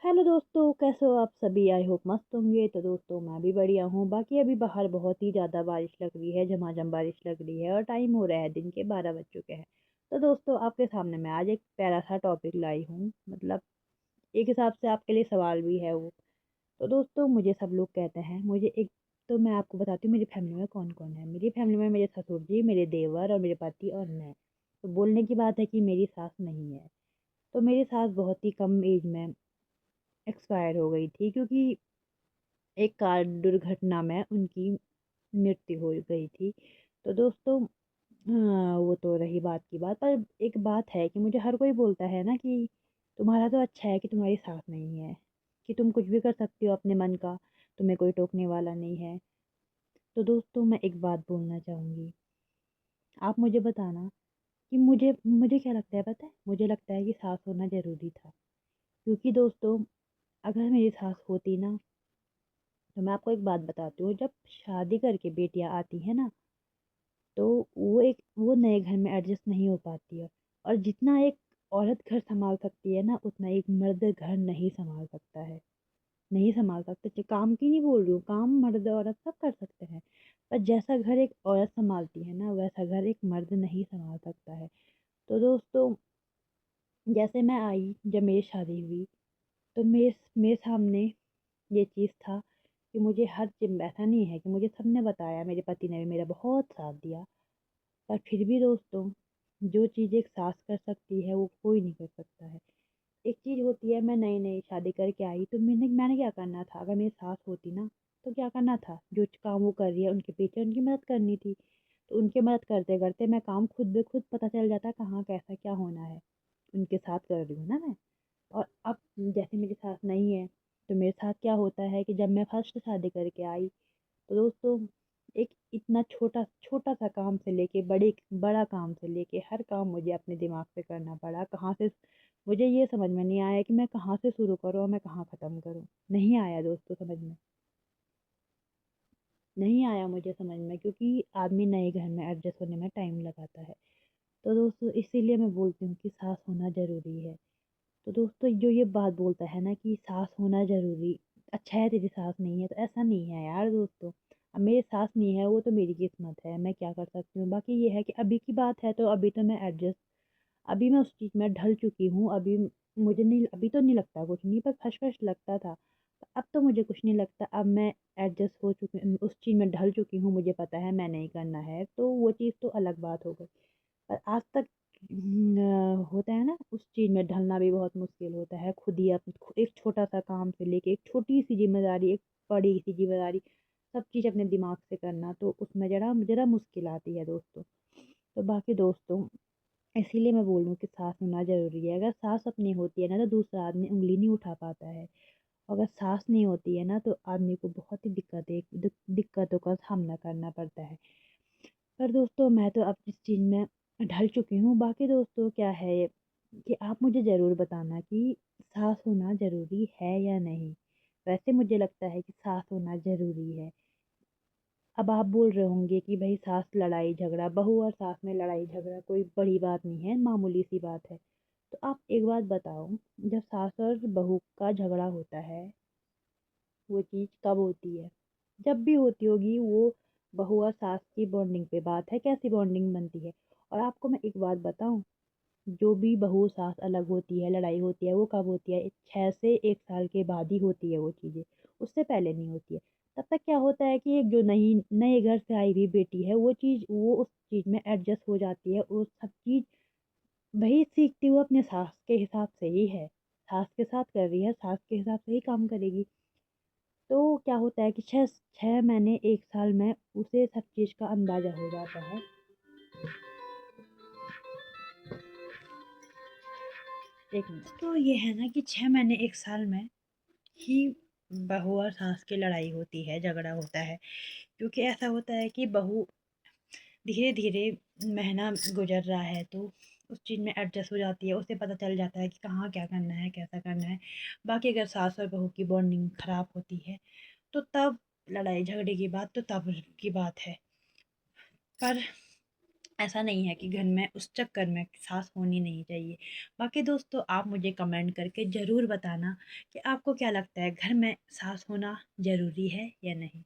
Hello दोस्तों, कैसे हो आप सभी? आई होप मस्त होंगे। तो दोस्तों मैं भी बढ़िया हूँ। बाकी अभी बाहर बहुत ही ज़्यादा बारिश लग रही है, झमाझम बारिश लग रही है और टाइम हो रहा है, दिन के 12 बज चुके हैं। तो दोस्तों आपके सामने मैं आज एक प्यारा सा टॉपिक लाई हूँ, मतलब एक हिसाब से आपके लिए सवाल भी है वो। तो दोस्तों मुझे सब लोग कहते हैं, मुझे एक तो मैं आपको बताती हूँ मेरी फैमिली में कौन कौन है। मेरी फैमिली में मेरे ससुर जी, मेरे देवर और मेरे पति और मैं। तो बोलने की बात है कि मेरी सास नहीं है। तो मेरी सास बहुत ही कम एज में एक्सपायर हो गई थी, क्योंकि एक कार दुर्घटना में उनकी मृत्यु हो गई थी। तो दोस्तों वो तो रही बात की बात, पर एक बात है कि मुझे हर कोई बोलता है ना कि तुम्हारा तो अच्छा है कि तुम्हारी सास नहीं है, कि तुम कुछ भी कर सकती हो अपने मन का, तुम्हें कोई टोकने वाला नहीं है। तो दोस्तों मैं एक बात बोलना चाहूँगी, आप मुझे बताना कि मुझे मुझे क्या लगता है, पता है? मुझे लगता है कि सास होना ज़रूरी था, क्योंकि दोस्तों अगर मेरी सास होती ना, तो मैं आपको एक बात बताती हूँ, जब शादी करके बेटियाँ आती हैं ना, तो वो नए घर में एडजस्ट नहीं हो पाती है। और जितना एक औरत घर संभाल सकती है ना, उतना एक मर्द घर नहीं संभाल सकता है। नहीं संभाल सकते, काम की नहीं बोल रही हूँ, काम मर्द औरत सब कर सकते हैं, पर जैसा घर एक औरत संभालती है ना, वैसा घर एक मर्द नहीं संभाल सकता है। तो दोस्तों जैसे मैं आई, जब मेरी शादी हुई, तो मेरे मेरे सामने ये चीज़ था कि मुझे हर चीज़, ऐसा नहीं है कि मुझे सबने बताया, मेरे पति ने भी मेरा बहुत साथ दिया, पर फिर भी दोस्तों जो चीज़ एक सास कर सकती है वो कोई नहीं कर सकता है। एक चीज़ होती है, मैं नई नई शादी करके आई, तो मैंने क्या करना था? अगर मेरी सास होती ना, तो क्या करना था? जो काम वो कर रही है उनके पीछे उनकी मदद करनी थी। तो उनकी मदद करते करते मैं काम खुद ब खुद पता चल जाता कहाँ कैसा क्या होना है। उनके साथ कर रही हूँ ना मैं। और अब जैसे मेरी सास नहीं है, तो मेरे साथ क्या होता है कि जब मैं फर्स्ट शादी करके आई, तो दोस्तों एक इतना छोटा छोटा सा काम से लेके बड़ा काम से लेके हर काम मुझे अपने दिमाग से करना पड़ा। कहाँ से मुझे ये समझ में नहीं आया कि मैं कहाँ से शुरू करूँ और मैं कहाँ ख़त्म करूँ। नहीं आया दोस्तों समझ में, नहीं आया मुझे समझ में, क्योंकि आदमी नए घर में एडजस्ट होने में टाइम लगाता है। तो दोस्तों इसीलिए मैं बोलती हूँ कि सास होना ज़रूरी है। तो दोस्तों जो ये बात बोलता है ना कि सास होना ज़रूरी, अच्छा है तेरी सास नहीं है, तो ऐसा नहीं है यार दोस्तों। अब मेरी सास नहीं है वो तो मेरी किस्मत है, मैं क्या कर सकती हूँ। बाकी ये है कि अभी की बात है, तो अभी तो मैं एडजस्ट, अभी मैं उस चीज़ में ढल चुकी हूँ। अभी मुझे नहीं, अभी तो नहीं लगता कुछ नहीं, पर फर्स्ट फर्स्ट लगता था। अब तो मुझे कुछ नहीं लगता, अब मैं एडजस्ट हो चुकी हूँ, उस चीज़ में ढल चुकी हूँ, मुझे पता है मैं नहीं करना है, तो वो चीज़ तो अलग बात हो गई। पर आज तक होता है ना, उस चीज़ में ढलना भी बहुत मुश्किल होता है। खुद ही एक छोटा सा काम से लेके एक छोटी सी जिम्मेदारी, एक बड़ी सी जिम्मेदारी, सब चीज़ अपने दिमाग से करना, तो उसमें जरा जरा मुश्किल आती है दोस्तों। तो बाकी दोस्तों इसीलिए मैं बोल रही हूँ कि सास होना ज़रूरी है। अगर सास अपनी होती है ना, तो दूसरा आदमी उँगली नहीं उठा पाता है। अगर सास नहीं होती है ना, तो आदमी को बहुत ही दिक्कतों का सामना करना पड़ता है। पर दोस्तों मैं तो अब इस चीज़ में ढल चुकी हूँ। बाकी दोस्तों क्या है कि आप मुझे ज़रूर बताना कि सास होना ज़रूरी है या नहीं। वैसे मुझे लगता है कि सास होना ज़रूरी है। अब आप बोल रहे होंगे कि भाई सास लड़ाई झगड़ा, बहू और सास में लड़ाई झगड़ा कोई बड़ी बात नहीं है, मामूली सी बात है। तो आप एक बात बताओ, जब सास और बहू का झगड़ा होता है, वो चीज़ कब होती है? जब भी होती होगी वो बहू और सास की बॉन्डिंग पे बात है, कैसी बॉन्डिंग बनती है। और आपको मैं एक बात बताऊं, जो भी बहू सास अलग होती है, लड़ाई होती है, वो कब होती है? 6 से 1 साल के बाद ही होती है वो चीज़ें, उससे पहले नहीं होती है। तब तक क्या होता है कि एक जो नई नए घर से आई हुई बेटी है, वो उस चीज़ में एडजस्ट हो जाती है, वो सब चीज़ वही सीखती हुआ अपने सास के हिसाब से ही है। सास के साथ कर रही है, सास के हिसाब से ही काम करेगी। तो क्या होता है कि 6 महीने 1 साल में उसे सब चीज़ का अंदाज़ा हो जाता है। एक मिनट, तो ये है ना कि 6 महीने 1 साल में ही बहू और सास की लड़ाई होती है, झगड़ा होता है। क्योंकि ऐसा होता है कि बहू धीरे धीरे महीना गुजर रहा है, तो उस चीज़ में एडजस्ट हो जाती है, उसे पता चल जाता है कि कहाँ क्या करना है, कैसा करना है। बाकी अगर सास और बहू की बॉन्डिंग खराब होती है, तो तब लड़ाई झगड़े की बात तो तब की बात है। पर ऐसा नहीं है कि घर में उस चक्कर में सास होनी नहीं चाहिए। बाकी दोस्तों आप मुझे कमेंट करके ज़रूर बताना कि आपको क्या लगता है, घर में सास होना ज़रूरी है या नहीं।